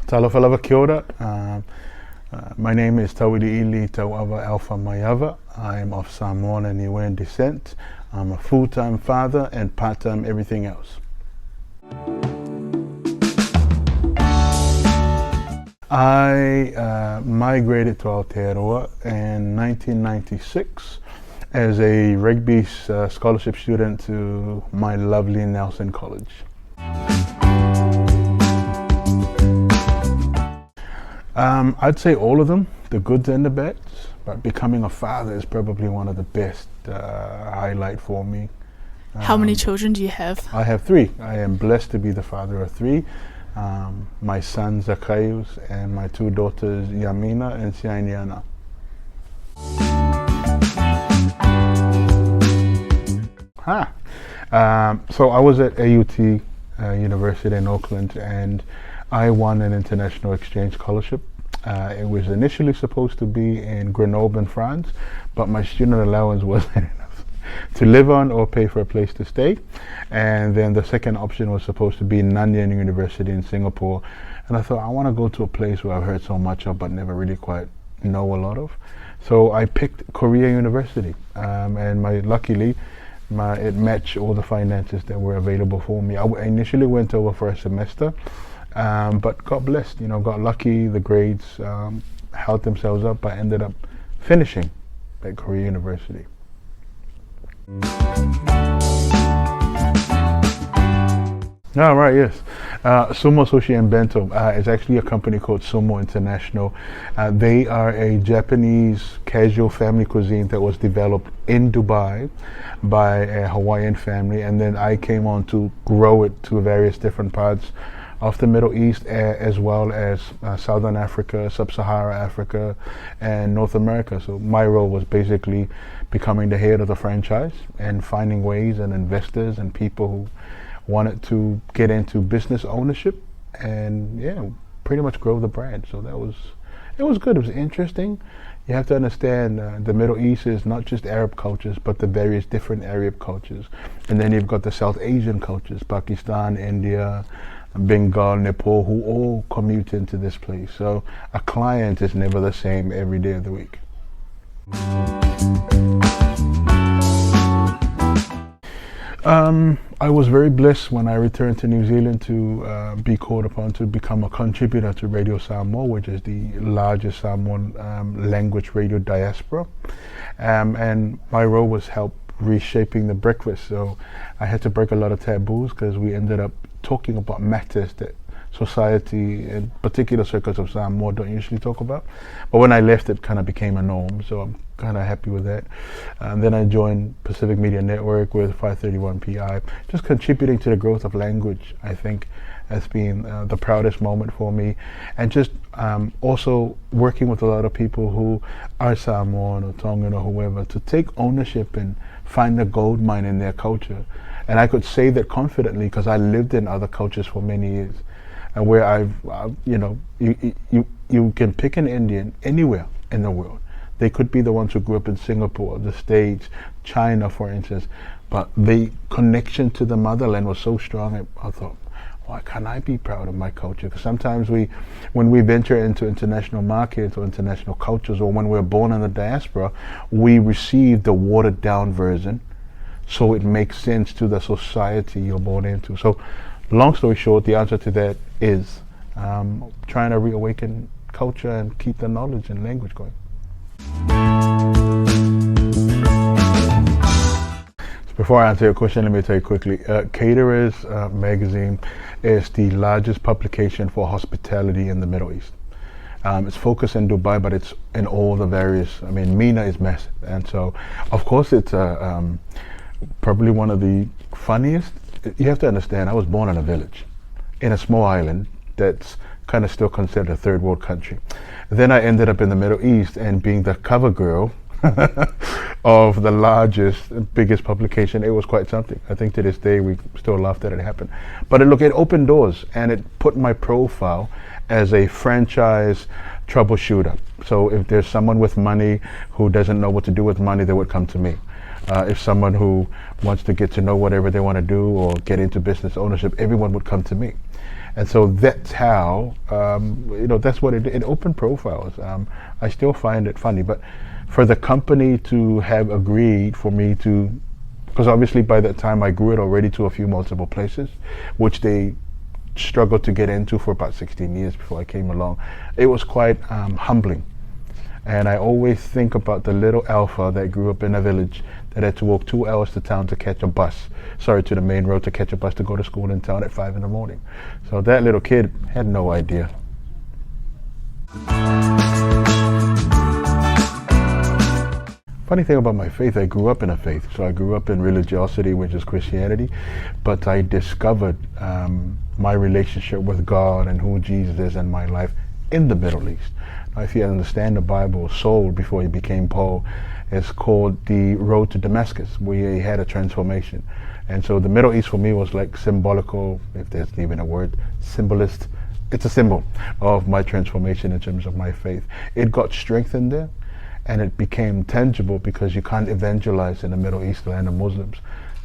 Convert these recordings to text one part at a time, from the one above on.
Talofalava kia ora. My name is Tau'ili'ili Alpha Maiava. I am of Samoan and Niuean descent. I'm a full-time father and part-time everything else. I migrated to Aotearoa in 1996 as a rugby scholarship student to my lovely Nelson College. I'd say all of them, the goods and the bads, but becoming a father is probably one of the best highlight for me. How many children do you have? I have 3. I am blessed to be the father of 3. My son Zacchaeus and my 2 daughters Yamina and Siainiana. So I was at AUT University in Auckland and I won an international exchange scholarship. It was initially supposed to be in Grenoble in France, but my student allowance wasn't enough to live on or pay for a place to stay. And then the second option was supposed to be Nanyang University in Singapore. And I thought, I want to go to a place where I've heard so much of, but never really quite know a lot of. So I picked Korea University, and luckily, it matched all the finances that were available for me. I initially went over for a semester, but got blessed, got lucky. The grades held themselves up. I ended up finishing at Korea University. Right, yes. Sumo Sushi and Bento is actually a company called Sumo International. They are a Japanese casual family cuisine that was developed in Dubai by a Hawaiian family, and then I came on to grow it to various different parts of the Middle East, as well as Southern Africa, Sub-Saharan Africa, and North America. So my role was basically becoming the head of the franchise and finding ways and investors and people who wanted to get into business ownership and pretty much grow the brand. So it was good. It was interesting. You have to understand the Middle East is not just Arab cultures, but the various different Arab cultures. And then you've got the South Asian cultures, Pakistan, India, Bengal, Nepal, who all commute into this place. So a client is never the same every day of the week. I was very blessed when I returned to New Zealand to be called upon to become a contributor to Radio Samoa, which is the largest Samoan language radio diaspora. And my role was help reshaping the breakfast. So I had to break a lot of taboos because we ended up talking about matters that society and particular circles of Samoa don't usually talk about. But when I left, it kind of became a norm. So I'm kind of happy with that. And then I joined Pacific Media Network with 531 PI, just contributing to the growth of language. I think has been the proudest moment for me. And just also working with a lot of people who are Samoan or Tongan or whoever to take ownership and find the gold mine in their culture. And I could say that confidently because I lived in other cultures for many years, and where you can pick an Indian anywhere in the world. They could be the ones who grew up in Singapore, the States, China, for instance, but the connection to the motherland was so strong. I thought, why can't I be proud of my culture? Because sometimes when we venture into international markets or international cultures, or when we're born in the diaspora, we receive the watered down version, so it makes sense to the society you're born into. So long story short, the answer to that is trying to reawaken culture and keep the knowledge and language going. So before I answer your question, let me tell you quickly, CATERERS magazine is the largest publication for hospitality in the Middle East. It's focused in Dubai, but it's in all the various, MENA is massive. And so, of course, it's probably one of the funniest. You have to understand, I was born in a village, in a small island that's kind of still considered a third world country. Then I ended up in the Middle East and being the cover girl of the largest, biggest publication. It was quite something. I think to this day we still laugh that it happened. But it opened doors and it put my profile as a franchise troubleshooter. So if there's someone with money who doesn't know what to do with money, they would come to me. If someone who wants to get to know whatever they want to do or get into business ownership, everyone would come to me. And so that's how, that's what it opened profiles. I still find it funny, but for the company to have agreed for me to, because obviously by that time I grew it already to a few multiple places, which they struggled to get into for about 16 years before I came along. It was quite humbling. And I always think about the little Alpha that grew up in a village that had to walk 2 hours to town to catch a bus, to the main road to catch a bus to go to school in town at 5 in the morning. So that little kid had no idea. Funny thing about my faith, I grew up in a faith. So I grew up in religiosity, which is Christianity, but I discovered my relationship with God and who Jesus is in my life in the Middle East. Now, if you understand the Bible, Saul, before he became Paul, is called the road to Damascus, where he had a transformation. And so the Middle East for me was like symbolical, if there's even a word, symbolist. It's a symbol of my transformation in terms of my faith. It got strengthened there, and it became tangible because you can't evangelize in the Middle East, land of Muslims.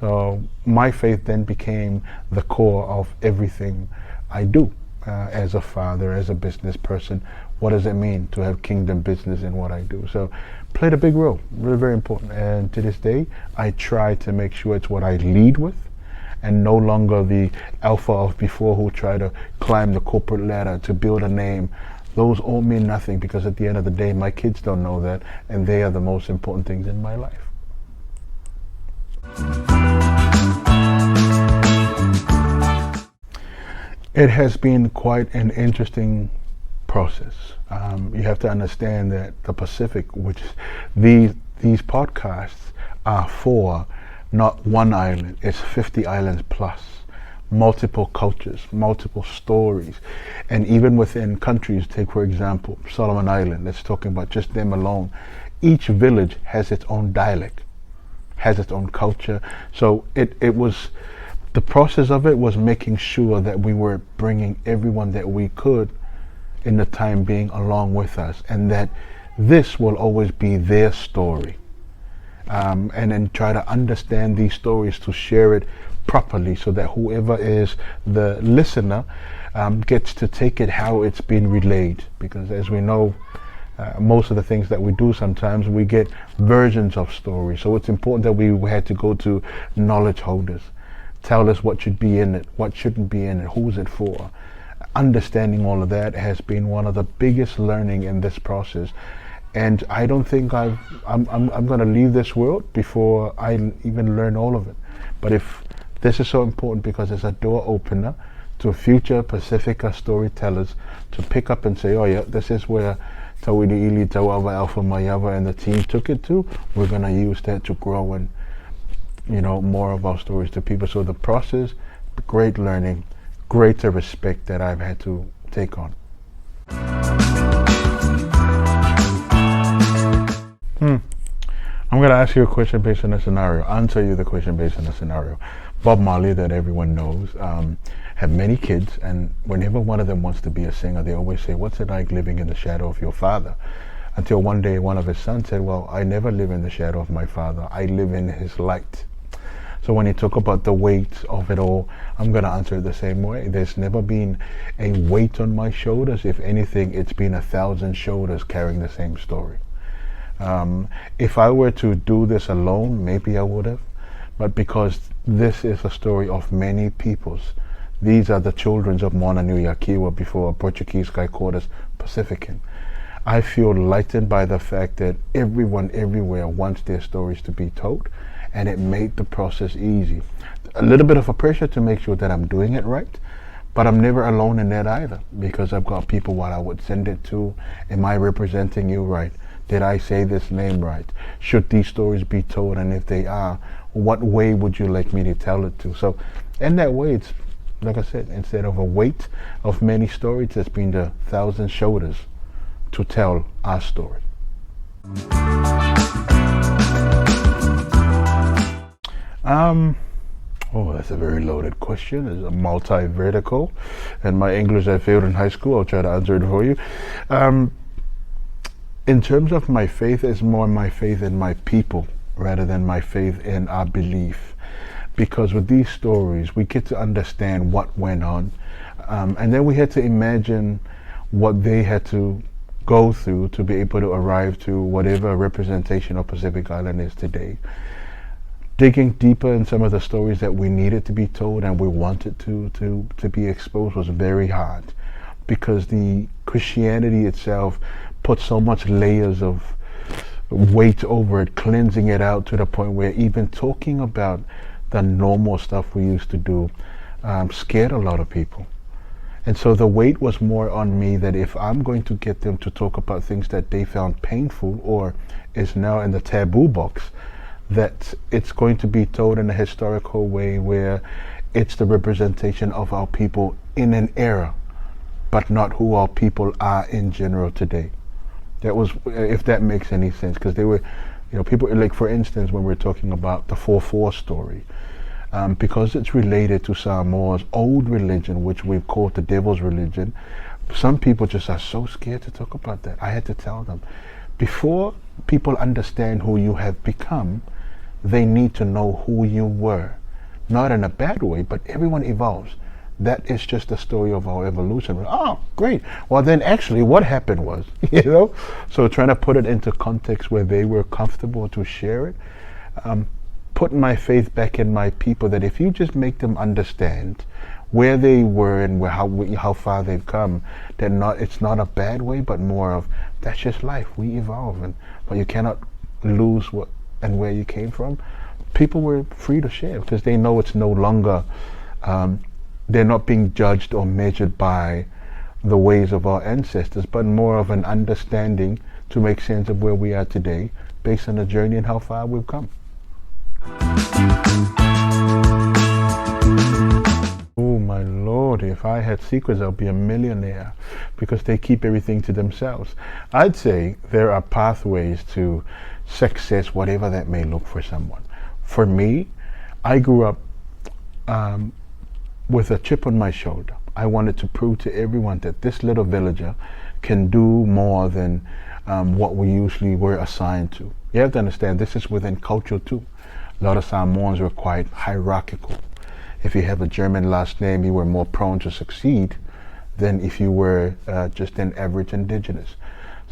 So my faith then became the core of everything I do as a father, as a business person. What does it mean to have kingdom business in what I do? So played a big role, really very important. And to this day, I try to make sure it's what I lead with, and no longer the alpha of before who try to climb the corporate ladder to build a name. Those all mean nothing, because at the end of the day, my kids don't know that, and they are the most important things in my life. It has been quite an interesting process. You have to understand that the Pacific, which these podcasts are for, not one island, it's 50 islands plus. Multiple cultures, multiple stories, and even within countries, take for example Solomon Island, let's talk about just them alone. Each village has its own dialect, has its own culture. So it was, the process of it was making sure that we were bringing everyone that we could in the time being along with us, and that this will always be their story, and then try to understand these stories to share it properly, so that whoever is the listener gets to take it how it's been relayed. Because as we know, most of the things that we do, sometimes we get versions of stories. So it's important that we had to go to knowledge holders, tell us what should be in it, what shouldn't be in it, who's it for. Understanding all of that has been one of the biggest learning in this process. And I don't think I'm going to leave this world before I even learn all of it. But if this is so important, because it's a door opener to future Pacifica storytellers to pick up and say, oh yeah, this is where Tau'ili'ili Alpha Maiava and the team took it to. We're going to use that to grow and, more of our stories to people. So the process, great learning, greater respect that I've had to take on. I'm going to ask you a question based on a scenario. Answer you the question based on a scenario. Bob Marley, that everyone knows, have many kids, and whenever one of them wants to be a singer, they always say, what's it like living in the shadow of your father? Until one day one of his sons said, well, I never live in the shadow of my father. I live in his light. So when he talk about the weight of it all, I'm going to answer it the same way. There's never been a weight on my shoulders. If anything, it's been 1,000 shoulders carrying the same story. If I were to do this alone, maybe I would have. But because this is a story of many peoples, these are the children of Moana Pacific, before a Portuguese guy called us Pacifican. I feel lightened by the fact that everyone everywhere wants their stories to be told, and it made the process easy. A little bit of a pressure to make sure that I'm doing it right, but I'm never alone in that either, because I've got people what I would send it to. Am I representing you right? Did I say this name right? Should these stories be told? And if they are, what way would you like me to tell it to? So in that way, it's, like I said, instead of a weight of many stories, it's been the 1,000 shoulders to tell our story. Oh, that's a very loaded question. It's a multi-vertical, and my English I failed in high school. I'll try to answer it for you. In terms of my faith, it's more my faith in my people rather than my faith in our belief. Because with these stories, we get to understand what went on. And then we had to imagine what they had to go through to be able to arrive to whatever representation of Pacific Island is today. Digging deeper in some of the stories that we needed to be told and we wanted to be exposed was very hard, because the Christianity itself put so much layers of weight over it, cleansing it out to the point where even talking about the normal stuff we used to do scared a lot of people. And so the weight was more on me, that if I'm going to get them to talk about things that they found painful or is now in the taboo box, that it's going to be told in a historical way where it's the representation of our people in an era, but not who our people are in general today. That was, if that makes any sense, because they were, people, like for instance, when we're talking about the 4-4 story, because it's related to Samoa's old religion, which we've called the devil's religion, some people just are so scared to talk about that. I had to tell them, before people understand who you have become, they need to know who you were. Not in a bad way, but everyone evolves. That is just the story of our evolution. Oh, great. Well, then actually what happened was, So trying to put it into context where they were comfortable to share it, put my faith back in my people, that if you just make them understand where they were and how far they've come, it's not a bad way, but more of, that's just life. We evolve, but you cannot lose what and where you came from. People were free to share because they know it's no longer, they're not being judged or measured by the ways of our ancestors, but more of an understanding to make sense of where we are today based on the journey and how far we've come. Oh my Lord, if I had secrets, I'd be a millionaire, because they keep everything to themselves. I'd say there are pathways to success, whatever that may look for someone. For me, I grew up with a chip on my shoulder. I wanted to prove to everyone that this little villager can do more than what we usually were assigned to. You have to understand, this is within culture too. A lot of Samoans were quite hierarchical. If you have a German last name, you were more prone to succeed than if you were just an average indigenous.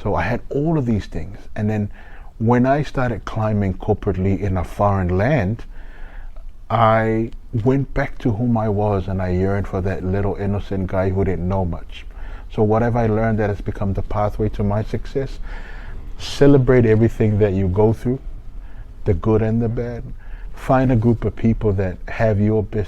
So I had all of these things. And then when I started climbing corporately in a foreign land, I went back to whom I was, and I yearned for that little innocent guy who didn't know much. So what have I learned that has become the pathway to my success? Celebrate everything that you go through, the good and the bad. Find a group of people that have your best